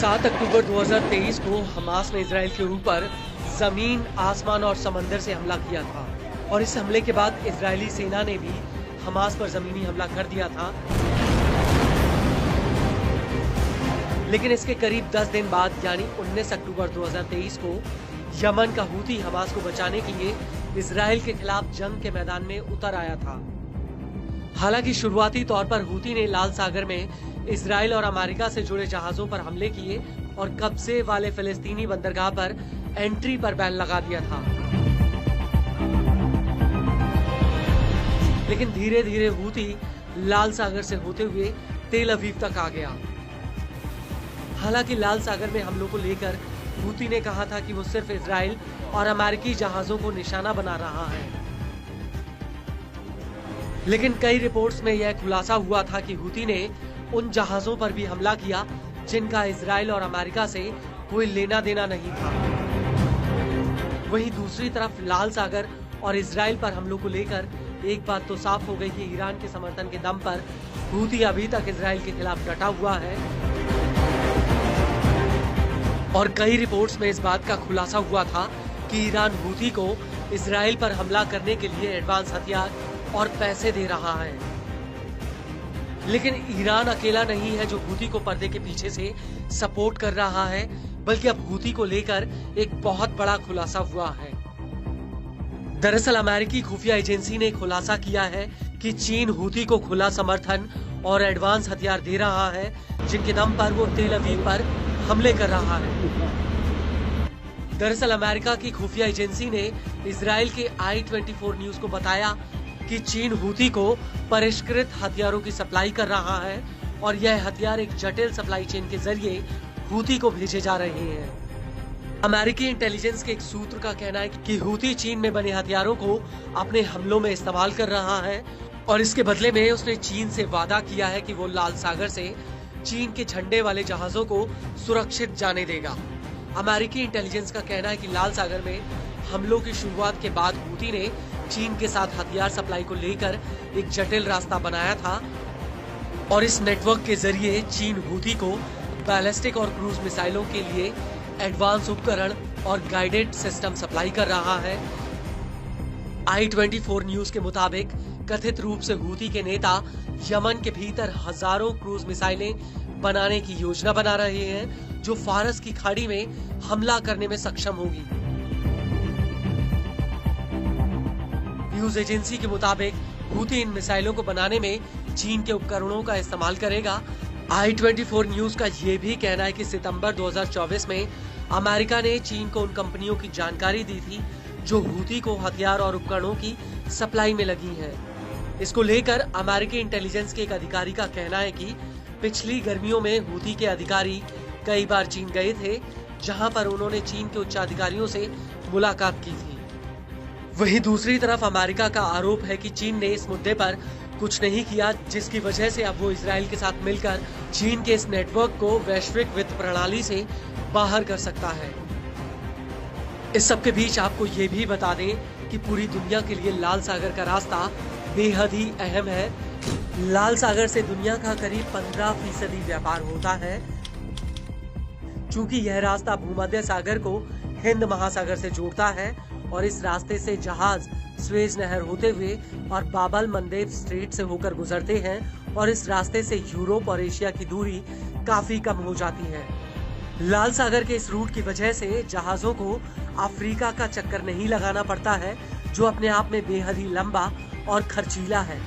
7 अक्टूबर 2023 को हमास ने इजराइल के ऊपर जमीन, आसमान और समंदर से हमला किया था और इस हमले के बाद इजरायली सेना ने भी हमास पर जमीनी हमला कर दिया था। लेकिन इसके करीब 10 दिन बाद यानी 19 अक्टूबर 2023 को यमन का हूती हमास को बचाने के लिए इजराइल के खिलाफ जंग के मैदान में उतर आया था। हालांकि शुरुआती तौर पर हूती ने लाल सागर में इजराइल और अमेरिका से जुड़े जहाजों पर हमले किए और कब्जे वाले फिलिस्तीनी बंदरगाह पर एंट्री पर बैन लगा दिया था। लेकिन धीरे धीरे हूती लाल सागर से होते हुए तेल अवीव तक आ गया। हालांकि लाल सागर में हमलों को लेकर हूती ने कहा था कि वो सिर्फ इजराइल और अमेरिकी जहाजों को निशाना बना रहा है। लेकिन कई रिपोर्ट्स में यह खुलासा हुआ था कि हूती ने उन जहाजों पर भी हमला किया जिनका इजराइल और अमेरिका से कोई लेना देना नहीं था। वहीं दूसरी तरफ लाल सागर और इजराइल पर हमलों को लेकर एक बात तो साफ हो गई कि ईरान के समर्थन के दम पर हूती अभी तक इजराइल के खिलाफ डटा हुआ है और कई रिपोर्ट्स में इस बात का खुलासा हुआ था कि ईरान हूती को इजराइल पर हमला करने के लिए एडवांस हथियार और पैसे दे रहा है। लेकिन ईरान अकेला नहीं है जो हूती को पर्दे के पीछे से सपोर्ट कर रहा है, बल्कि अब हूती को लेकर एक बहुत बड़ा खुलासा हुआ है। दरअसल अमेरिकी खुफिया एजेंसी ने खुलासा किया है कि चीन हूती को खुला समर्थन और एडवांस हथियार दे रहा है, जिनके दम पर वो तेल अवीव पर हमले कर रहा है। दरअसल अमेरिका की खुफिया एजेंसी ने इजराइल के i24 न्यूज को बताया कि चीन हूती को परिष्कृत हथियारों की सप्लाई कर रहा है और यह हथियार एक जटिल सप्लाई चेन के जरिए हूती को भेजे जा रहे हैं। अमेरिकी इंटेलिजेंस के एक सूत्र का कहना है कि हूती चीन में बने हथियारों को अपने हमलों में इस्तेमाल कर रहा है और इसके बदले में उसने चीन से वादा किया है कि वो लाल सागर से चीन के झंडे वाले जहाजों को सुरक्षित जाने देगा। अमेरिकी इंटेलिजेंस का कहना है कि लाल सागर में हमलों की शुरुआत के बाद हूती ने चीन के साथ हथियार सप्लाई को लेकर एक जटिल रास्ता बनाया था और इस नेटवर्क के जरिए चीन हूती को बैलिस्टिक और क्रूज मिसाइलों के लिए एडवांस उपकरण और गाइडेड सिस्टम सप्लाई कर रहा है। i24 न्यूज के मुताबिक कथित रूप से हूती के नेता यमन के भीतर हजारों क्रूज मिसाइलें बनाने की योजना बना रहे हैं जो फारस की खाड़ी में हमला करने में सक्षम होगी। न्यूज एजेंसी के मुताबिक हूती इन मिसाइलों को बनाने में चीन के उपकरणों का इस्तेमाल करेगा। i24 न्यूज का यह भी कहना है कि सितंबर 2024 में अमेरिका ने चीन को उन कंपनियों की जानकारी दी थी जो हूती को हथियार और उपकरणों की सप्लाई में लगी हैं। इसको लेकर अमेरिकी इंटेलिजेंस के एक अधिकारी का कहना है कि पिछली गर्मियों में हूती के अधिकारी कई बार चीन गए थे, जहां पर उन्होंने चीन के उच्चाधिकारियों से मुलाकात की थी। वहीं दूसरी तरफ अमेरिका का आरोप है कि चीन ने इस मुद्दे पर कुछ नहीं किया, जिसकी वजह से अब वो इजराइल के साथ मिलकर चीन के इस नेटवर्क को वैश्विक वित्त प्रणाली से बाहर कर सकता है। इस सब के बीच आपको ये भी बता दें कि पूरी दुनिया के लिए लाल सागर का रास्ता बेहद ही अहम है। लाल सागर से दुनिया का करीब 15% व्यापार होता है। चूंकि यह रास्ता भूमध्य सागर को हिंद महासागर से जोड़ता है और इस रास्ते से जहाज स्वेज नहर होते हुए और बाबल मंदेब स्ट्रेट से होकर गुजरते हैं और इस रास्ते से यूरोप और एशिया की दूरी काफी कम हो जाती है। लाल सागर के इस रूट की वजह से जहाजों को अफ्रीका का चक्कर नहीं लगाना पड़ता है, जो अपने आप में बेहद ही लंबा और खर्चीला है।